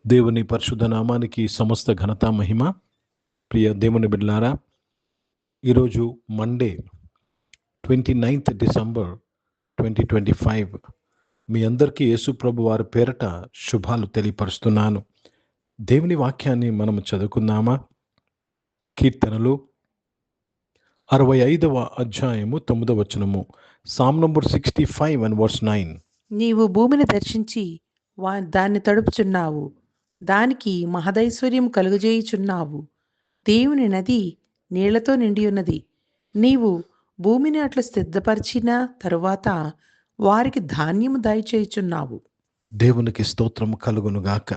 దేవుని పరిశుద్ధ నామానికి సమస్త ఘనత మహిమ. ప్రియ దేవుని బిడ్డలారా, ఈరోజు మండే 29th డిసెంబర్ 2025. మీ అందరికీ యేసు ప్రభు వారి పేరట శుభాలు తెలియపరుస్తున్నాను. దేవుని వాక్యాన్ని మనము చదువుకుందామా? కీర్తనలు 65వ అధ్యాయము 9వ వచనము. Sam number 65 and verse 9. నీవు భూమిని దర్శించి దాన్ని తడుపుచున్నావు, దానికి మహదైశ్వర్యం కలుగజేయుచున్నావు. దేవుని నది నీళ్లతో నిండి ఉన్నది. నీవు భూమిని అట్లు సిద్ధపరిచిన తరువాత వారికి ధాన్యము దయచేయుచున్నావు. దేవునికి స్తోత్రం కలుగునుగాక.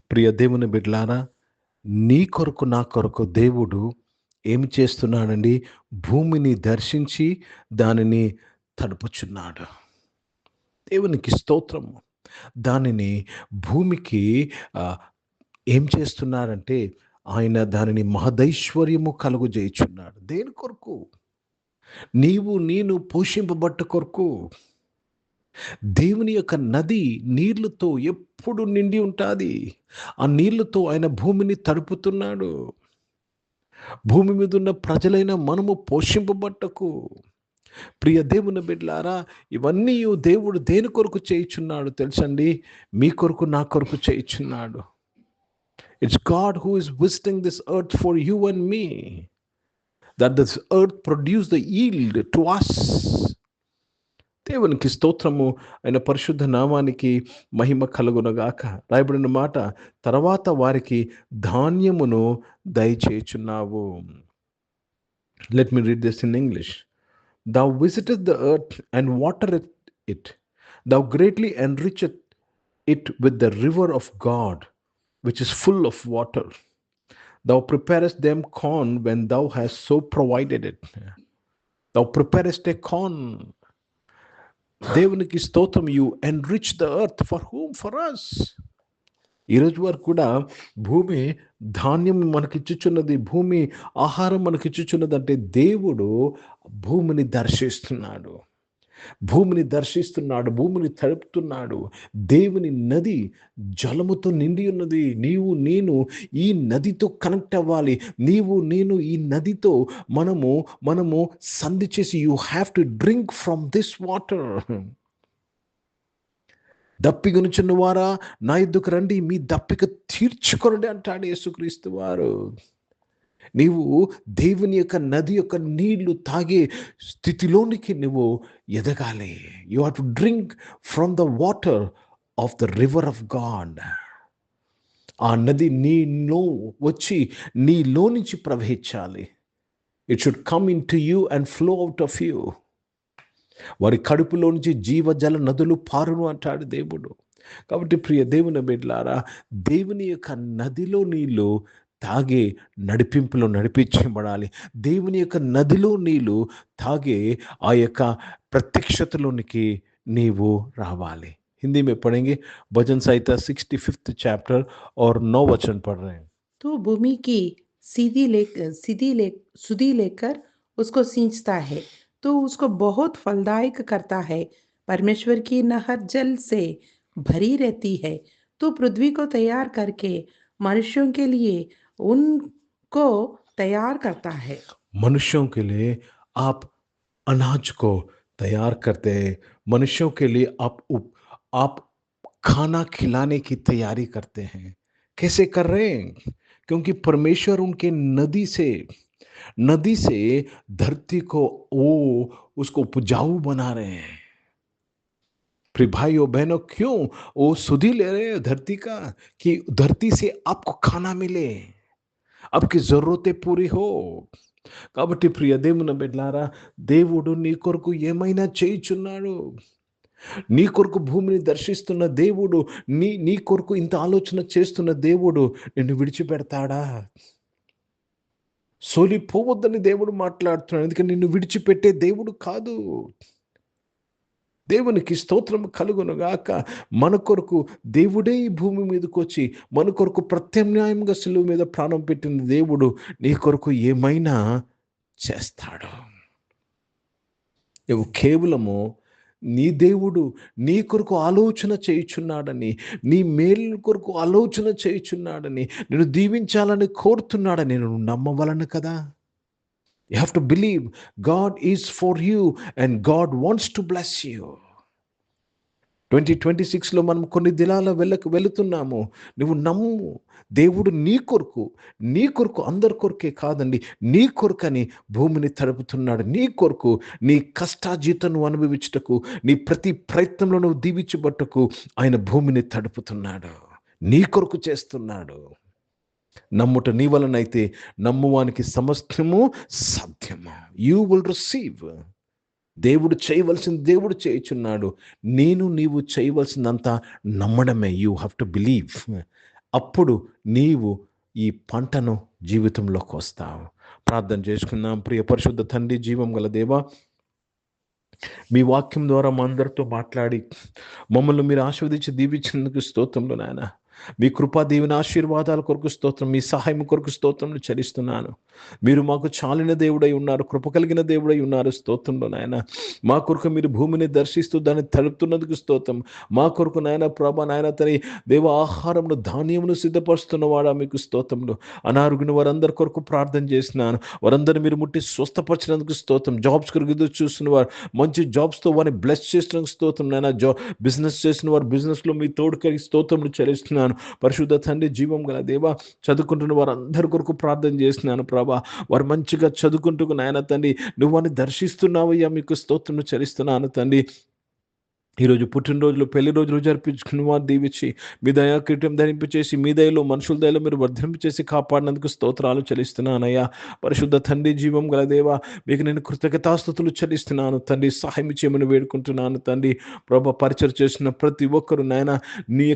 ప్రియ దేవుని బిడ్డలారా, నీ కొరకు నా కొరకు దేవుడు ఏమి చేస్తున్నాడండి? భూమిని దర్శించి దానిని తడుపుచున్నాడు. దేవునికి స్తోత్రము. దానిని భూమికి ఏం చేస్తున్నారంటే ఆయన దానిని మహదైశ్వర్యము కలుగు చేయుచున్నాడు. దేని కొరకు? నీవు నేను పోషింపబట్ట కొరకు. దేవుని యొక్క నది నీళ్లతో ఎప్పుడు నిండి ఉంటుంది. ఆ నీళ్లతో ఆయన భూమిని తడుపుతున్నాడు. భూమి మీద ఉన్న ప్రజలైన మనము పోషింపబట్టకు. ప్రియ దేవుని బిడ్డలారా, ఇవన్నీ దేవుడు దేని కొరకు చేయుచున్నాడు తెలుసండి? మీ కొరకు నా కొరకు చేయుచున్నాడు. It's God who is visiting this earth for you and me, that this earth produce the yield to us. దేవునికి స్తోత్రము. ఆయన పరిశుద్ధ నామానికి మహిమ కలుగునగాక. రాయబడిన మాట, తర్వాత వారికి ధాన్యమును దయచేయుచున్నావు. Let me read this in English. Thou visitest the earth and watereth it. Thou greatly enricheth it with the river of God, which is full of water. Thou preparest them corn when thou hast so provided it. Thou preparest a corn. దేవునికి స్తోత్రం. You enrich the earth. For whom? For us. ఈరోజు వరకు కూడా భూమి ధాన్యం మనకిచ్చుచున్నది, భూమి ఆహారం మనకిచ్చుచున్నది. అంటే దేవుడు భూమిని దర్శిస్తున్నాడు, భూమిని దర్శిస్తున్నాడు, భూమిని తడుపుతున్నాడు. దేవుని నది జలముతో నిండి ఉన్నది. నీవు నేను ఈ నదితో కనెక్ట్ అవ్వాలి. నీవు నేను ఈ నదితో మనము సంధి చేసి, you have to drink from this water. దప్పిగొనుచున్న వారా నా యొద్దకు రండి, మీ దప్పిక తీర్చుకొనండి అంటాడు యేసుక్రీస్తు వారు. నీవు దేవుని యొక్క నది యొక్క నీళ్లు తాగే స్థితిలోనికి నువ్వు ఎదగాలి. You have to drink from the water of the river of God. ఆ నది నీలో వచ్చి నీలో నుంచి ప్రవహించాలి. It should come in to you and flow out of you. వారి కడుపులో నుంచి జీవజల నదులు పారును అంటాడు దేవుడు. కాబట్టి ప్రియ దేవుని బిడ్డలారా, దేవుని యొక్క నదిలో నీళ్ళు తాగే నడిపింపులో నడిపించబడాలి. దేవుని యొక్క నదిలో నీళ్ళు తాగే ఆ యొక్క ప్రత్యక్షతలోనికి నీవు రావాలి. हिंदी में पढ़ेंगे भजन संहिता 65th चैप्टर और 9 वचन पढ़ रहे हैं. तू भूमि की सुधी लेकर उसको सींचता है, तो उसको बहुत फलदायक करता है. परमेश्वर की नहर जल से भरी रहती है. तो पृथ्वी को तैयार करके मनुष्यों के लिए उनको तैयार करता है. मनुष्यों के लिए आप अनाज को तैयार करते हैं. मनुष्यों के लिए आप खाना खिलाने की तैयारी करते हैं. कैसे कर रहे हैं? क्योंकि परमेश्वर उनके नदी से धरती को उसको उपजाऊ बना रहे हैं. प्रिय भाइयों बहनों, क्यों वो सुधी ले रहे हैं धरती का? कि धरती से आपको खाना मिले, आपकी जरूरतें पूरी हो. కాబట్టి ప్రియ దేవుని బిడ్డలారా, దేవుడు నీ కొరకు ఏమైనా చేయుచున్నాడు. నీ కొరకు భూమిని దర్శిస్తున్న దేవుడు, నీ కొరకు ఇంత ఆలోచన చేస్తున్న దేవుడు నిన్ను విడిచిపెడతాడా? సోలిపోవద్దని దేవుడు మాట్లాడుతున్నాడు. ఎందుకంటే నిన్ను విడిచిపెట్టే దేవుడు కాదు. దేవునికి స్తోత్రం కలుగునుగాక. మన కొరకు దేవుడే ఈ భూమి మీదకి వచ్చి మన కొరకు ప్రత్యామ్నాయంగా సిలువ మీద ప్రాణం పెట్టిన దేవుడు నీ కొరకు ఏమైనా చేస్తాడు. నువ్వు కేవలము నీ దేవుడు నీ కొరకు ఆలోచన చేయుచున్నాడని, నీ మేలు కొరకు ఆలోచన చేయుచున్నాడని, నిన్ను దీవించాలని కోరుతున్నాడని నువ్వు నమ్మవలను కదా. You have to believe God is for you and God wants to bless you. 2026లో మనం కొన్ని దినాల వెళుతున్నాము. నువ్వు నమ్ము, దేవుడు నీ కొరకు అందరి కొరకే కాదండి, నీ కొరకని భూమిని తడుపుతున్నాడు. నీ కొరకు, నీ కష్టాజీతం నువ్వు అనుభవించుటకు, నీ ప్రతి ప్రయత్నంలో నువ్వు దీవించబట్టకు ఆయన భూమిని తడుపుతున్నాడు. నీ కొరకు చేస్తున్నాడు. నమ్ముట నీ వలనైతే నమ్మువానికి సమస్తము సాధ్యము. You will receive. దేవుడు చేయవలసింది దేవుడు చేయుచున్నాడు. నీవు చేయవలసిందంతా నమ్మడమే. You have to believe. అప్పుడు నీవు ఈ పంటను జీవితంలోకి వస్తావు. ప్రార్థన చేసుకుందాం. ప్రియ పరిశుద్ధ తండ్రి, జీవం గల దేవా, మీ వాక్యం ద్వారా మా అందరితో మాట్లాడి మమ్మల్ని మీరు ఆశీర్వదించి దీవించినందుకు స్తోత్రములు నాయన. మీ కృపా దీవెన ఆశీర్వాదాల కొరకు స్తోత్రం, మీ సహాయం కొరకు స్తోత్రములు చెల్లిస్తున్నాను. మీరు మాకు చాలిన దేవుడై ఉన్నారు, కృప కలిగిన దేవుడై ఉన్నారు. స్తోత్రంలో నాయన, మా కొరకు మీరు భూమిని దర్శిస్తూ దాన్ని తడుపుతున్నందుకు స్తోత్రం. మా కొరకు నాయన ప్రభా నాయన తని దేవ ఆహారమును ధాన్యమును సిద్ధపరుస్తున్నవాడా మీకు స్తోత్రములు. అనారోగ్యం వారందరి కొరకు ప్రార్థన చేస్తున్నాను. వారందరూ మీరు ముట్టి స్వస్థపరిచినందుకు స్తోత్రం. జాబ్స్ కొరకు ఎదురు చూస్తున్న వారు మంచి జాబ్స్తో వారిని బ్లెస్ చేసినందుకు స్తోత్రం నాయన. బిజినెస్ చేసిన వారు బిజినెస్లో మీ తోడు కలిగి స్తోత్రములు చెల్లిస్తున్నాను. పరిశుద్ధ తండ్రి, జీవం గల దేవ, చదువుకుంటున్న వారు అందరి కొరకు ప్రార్థన చేస్తున్నాను ప్రభా. వారు మంచిగా చదువుకుంటూ నాయన తండ్రి నువ్వు వారిని దర్శిస్తున్నావయ్యా, మీకు స్తోత్రం చెల్లిస్తున్నాను తండ్రి. ఈరోజు పుట్టినరోజులు, పెళ్లి రోజులు జరిపించుకుని వారు దీవించి మీ దయా కిరీటం ధరింపచేసి మీ దయలో మనుషుల దయలో మీరు వర్ధింపచేసి కాపాడినందుకు స్తోత్రాలు చెల్లిస్తున్నానయ్యా. పరిశుద్ధ తండ్రి, జీవం గల దేవ, మీకు నేను కృతజ్ఞతాస్తుతులు చెల్లిస్తున్నాను తండ్రి. సహాయం చేయమని వేడుకుంటున్నాను తండ్రి. ప్రభా, పరిచయం చేసిన ప్రతి ఒక్కరు నాయన నీ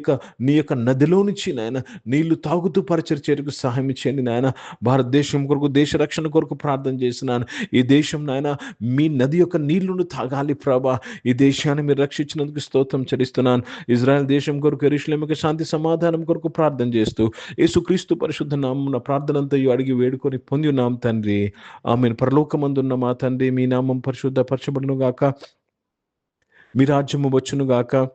యొక్క నదిలో నుంచి నాయన నీళ్లు తాగుతూ పరిచయం చేయడానికి సహాయం చేయండి నాయన. భారతదేశం కొరకు, దేశ రక్షణ కొరకు ప్రార్థన చేస్తున్నాను. ఈ దేశం నాయన మీ నది యొక్క నీళ్లను తాగాలి ప్రభా. ఈ దేశాన్ని మీరు రక్షించినందుకు స్తోత్రం చెల్లిస్తున్నాను. ఇజ్రాయెల్ దేశం కొరకు, యెరూషలేముకి శాంతి సమాధానం కొరకు ప్రార్థన చేస్తూ యేసుక్రీస్తు పరిశుద్ధ నామమున ప్రార్థనంతా అడిగి వేడుకొని పొంది ఉన్నాం తండ్రి. ఆమేన్. పరలోకమందున్న మా తండ్రి, మీ నామం పరిశుద్ధ పరచబడును గాక, మీ రాజ్యము వచ్చును గాక,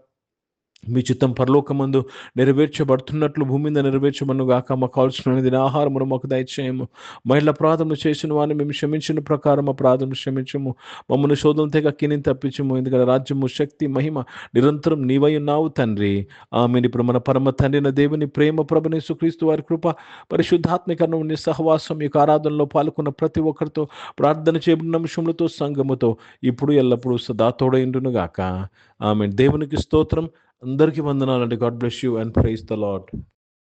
మీ చిత్తం పరలోకమందు నెరవేర్చబడుతున్నట్లు భూమి మీద నెరవేర్చబడును గాక. మాకు కావాల్సిన ఆహారమును మాకు దయచేయము. మహిళ అపరాధములు చేసిన వారిని మేము క్షమించిన ప్రకారం అపరాధములు క్షమించము. మమ్మల్ని శోధన తెగ కిని తప్పించము. ఎందుకంటే రాజ్యము, శక్తి, మహిమ నిరంతరం నీవై ఉన్నావు తండ్రి. ఆమేన్. ఇప్పుడు మన పరమ తండ్రిన దేవుని ప్రేమ, ప్రభుని యేసుక్రీస్తు వారి కృప, పరిశుద్ధాత్మకరణం, ఆరాధనలో పాల్గొన్న ప్రతి ఒక్కరితో, ప్రార్థన చేయబడిన అంశములతో, సంఘముతో ఇప్పుడు ఎల్లప్పుడూ సదా తోడైండును గాక. ఆమేన్. దేవునికి స్తోత్రం. అందరికీ వందనాలండి. God bless you and praise the lord.